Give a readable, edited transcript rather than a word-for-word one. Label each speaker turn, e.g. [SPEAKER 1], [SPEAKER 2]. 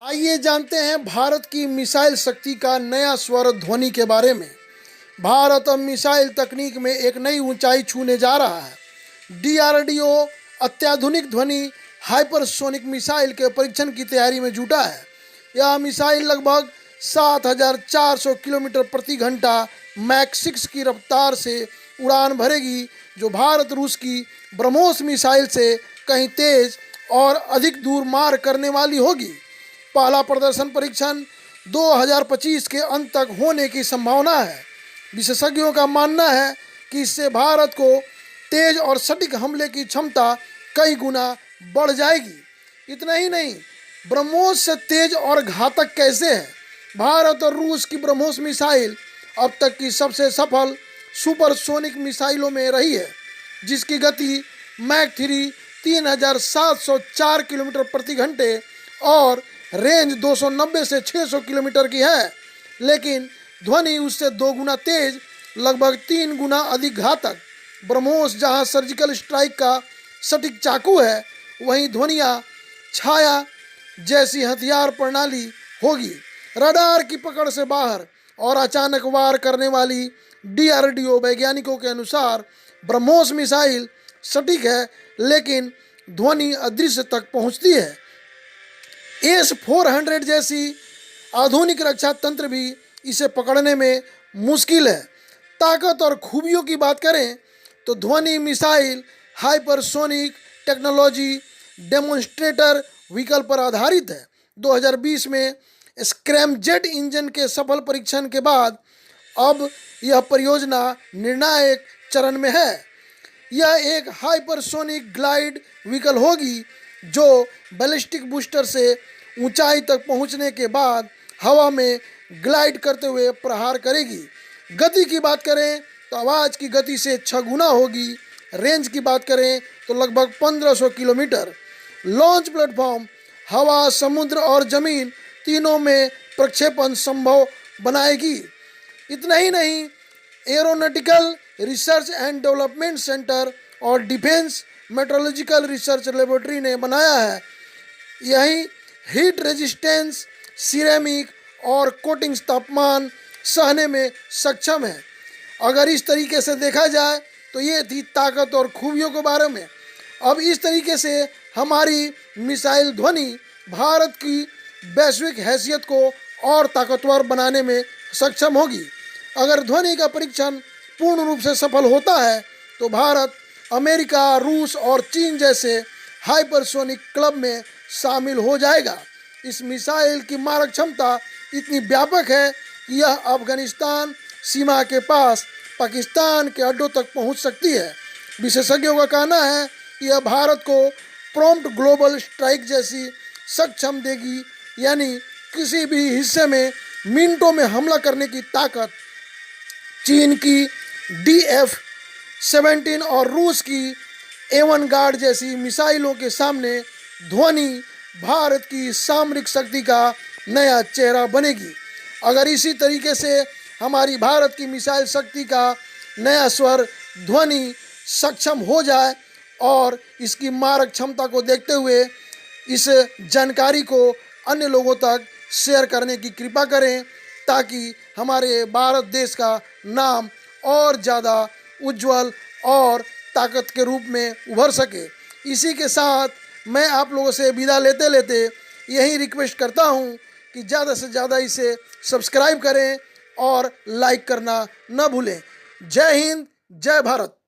[SPEAKER 1] आइए जानते हैं भारत की मिसाइल शक्ति का नया स्वर ध्वनि के बारे में। भारत अब मिसाइल तकनीक में एक नई ऊंचाई छूने जा रहा है। डीआरडीओ अत्याधुनिक ध्वनि हाइपरसोनिक मिसाइल के परीक्षण की तैयारी में जुटा है। यह मिसाइल लगभग 7,400 किलोमीटर प्रति घंटा मैक 6 की रफ्तार से उड़ान भरेगी, जो भारत रूस की ब्रह्मोस मिसाइल से कहीं तेज और अधिक दूर मार करने वाली होगी। पहला प्रदर्शन परीक्षण 2025 के अंत तक होने की संभावना है। विशेषज्ञों का मानना है कि इससे भारत को तेज और सटीक हमले की क्षमता कई गुना बढ़ जाएगी। इतना ही नहीं, ब्रह्मोस से तेज और घातक कैसे है? भारत और रूस की ब्रह्मोस मिसाइल अब तक की सबसे सफल सुपरसोनिक मिसाइलों में रही है, जिसकी गति मैक 3 3,704 किलोमीटर प्रति घंटे और रेंज 290 से 600 किलोमीटर की है। लेकिन ध्वनि उससे 2 गुना तेज, लगभग 3 गुना अधिक घातक। ब्रह्मोस जहां सर्जिकल स्ट्राइक का सटीक चाकू है, वहीं ध्वनियाँ छाया जैसी हथियार प्रणाली होगी, रडार की पकड़ से बाहर और अचानक वार करने वाली। डीआरडीओ वैज्ञानिकों के अनुसार ब्रह्मोस मिसाइल सटीक है, लेकिन ध्वनि अदृश्य तक पहुंचती है। S-400 जैसी आधुनिक रक्षा तंत्र भी इसे पकड़ने में मुश्किल है। ताकत और खूबियों की बात करें तो ध्वनि missile hypersonic technology demonstrator vehicle पर आधारित है। 2020 में स्क्रैमजेट इंजन के सफल परीक्षण के बाद अब यह परियोजना निर्णायक चरण में है। यह एक हाइपरसोनिक ग्लाइड व्हीकल होगी, जो बैलिस्टिक बूस्टर से ऊंचाई तक पहुंचने के बाद हवा में ग्लाइड करते हुए प्रहार करेगी। गति की बात करें तो आवाज़ की गति से 6 गुना होगी। रेंज की बात करें तो लगभग 1500 किलोमीटर। लॉन्च प्लेटफॉर्म हवा, समुद्र और जमीन तीनों में प्रक्षेपण संभव बनाएगी। इतना ही नहीं, aeronautical research and development centre और डिफेंस मेट्रोलॉजिकल रिसर्च लेबोरेटरी ने बनाया है। यही हीट रेजिस्टेंस, सिरेमिक और कोटिंग्स तापमान सहने में सक्षम है। अगर इस तरीके से देखा जाए तो ये थी ताकत और खूबियों के बारे में। अब इस तरीके से हमारी मिसाइल ध्वनि भारत की वैश्विक हैसियत को और ताकतवर बनाने में सक्षम होगी। अगर ध्वनि का परीक्षण पूर्ण रूप से सफल होता है तो भारत अमेरिका, रूस और चीन जैसे हाइपरसोनिक क्लब में शामिल हो जाएगा। इस मिसाइल की मारक क्षमता इतनी व्यापक है कि यह अफगानिस्तान सीमा के पास पाकिस्तान के अड्डों तक पहुंच सकती है। विशेषज्ञों का कहना है कि यह भारत को प्रॉम्प्ट ग्लोबल स्ट्राइक जैसी सक्षम देगी, यानी किसी भी हिस्से में मिनटों में हमला करने की ताकत। चीन की DF-17 और रूस की A1 गार्ड जैसी मिसाइलों के सामने ध्वनि भारत की सामरिक शक्ति का नया चेहरा बनेगी। अगर इसी तरीके से हमारी भारत की मिसाइल शक्ति का नया स्वर ध्वनि सक्षम हो जाए और इसकी मारक क्षमता को देखते हुए इस जानकारी को अन्य लोगों तक शेयर करने की कृपा करें, ताकि हमारे भारत देश का नाम और ज़्यादा उज्जवल और ताकत के रूप में उभर सके। इसी के साथ मैं आप लोगों से विदा लेते लेते यही रिक्वेस्ट करता हूँ कि ज़्यादा से ज़्यादा इसे सब्सक्राइब करें और लाइक करना न भूलें। जय हिंद, जय भारत।